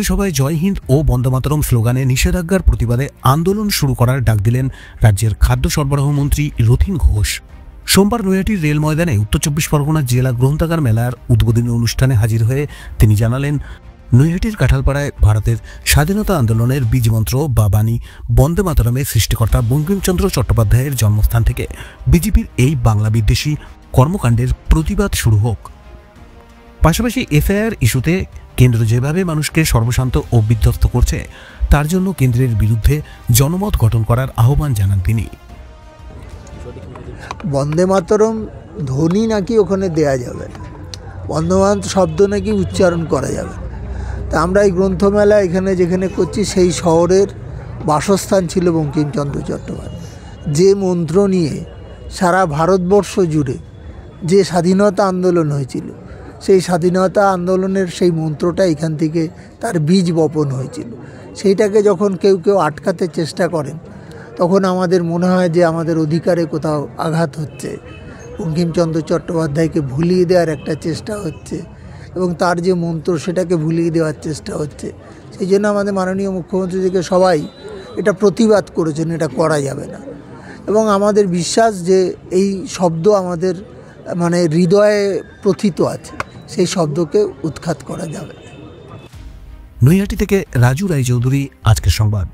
সভায় জয় হিন্দ ও বন্দে মাতরম স্লোগানে নিষেধাজ্ঞার প্রতিবাদে আন্দোলন শুরু করার ডাক দিলেন রাজ্যের খাদ্য সরবরাহ মন্ত্রী রথীন ঘোষ। সোমবার নৈহাটির রেল ময়দানে উত্তর চব্বিশ পরগনা জেলা গ্রন্থাগার মেলার উদ্বোধনী অনুষ্ঠানে হাজির হয়ে তিনি জানালেন, নৈহাটির কাঁঠালপাড়ায় ভারতের স্বাধীনতা আন্দোলনের বীজমন্ত্র বা বাণী বন্দে মাতরমের সৃষ্টিকর্তা বঙ্কিমচন্দ্র চট্টোপাধ্যায়ের জন্মস্থান থেকে বিজেপির এই বাংলা বিদ্বেষী কর্মকাণ্ডের প্রতিবাদ শুরু হোক। পাশাপাশি এফআইআর ইস্যুতে কেন্দ্র যেভাবে মানুষকে সর্বশান্ত ও বিধ্বস্ত করছে, তার জন্য কেন্দ্রের বিরুদ্ধে জনমত গঠন করার আহ্বান জানান তিনি। বন্দে মাতরম ধ্বনি নাকি ওখানে দেয়া যাবে, বন্দে মাতরম শব্দ নাকি উচ্চারণ করা যাবে। তা আমরা এই গ্রন্থমেলা এখানে যেখানে করছি, সেই শহরের বাসস্থান ছিল বঙ্কিমচন্দ্র চট্টোপাধ্যায়। যে মন্ত্র নিয়ে সারা ভারতবর্ষ জুড়ে যে স্বাধীনতা আন্দোলন হয়েছিল, সেই স্বাধীনতা আন্দোলনের সেই মন্ত্রটা এখান থেকে তার বীজ বপন হয়েছিল। সেইটাকে যখন কেউ কেউ আটকাতে চেষ্টা করেন, তখন আমাদের মনে হয় যে আমাদের অধিকারে কোথাও আঘাত হচ্ছে, বঙ্কিমচন্দ্র চট্টোপাধ্যায়কে ভুলিয়ে দেওয়ার একটা চেষ্টা হচ্ছে এবং তার যে মন্ত্র সেটাকে ভুলিয়ে দেওয়ার চেষ্টা হচ্ছে। সেই জন্য আমাদের মাননীয় মুখ্যমন্ত্রী থেকে সবাই এটা প্রতিবাদ করেছেন, এটা করা যাবে না। এবং আমাদের বিশ্বাস যে এই শব্দ আমাদের হৃদয়ে প্রথিত আছে, সেই শব্দকে উৎখাত করা যাবে। নৈহাটি থেকে রাজু রায়চৌধুরী, আজকের সংবাদ।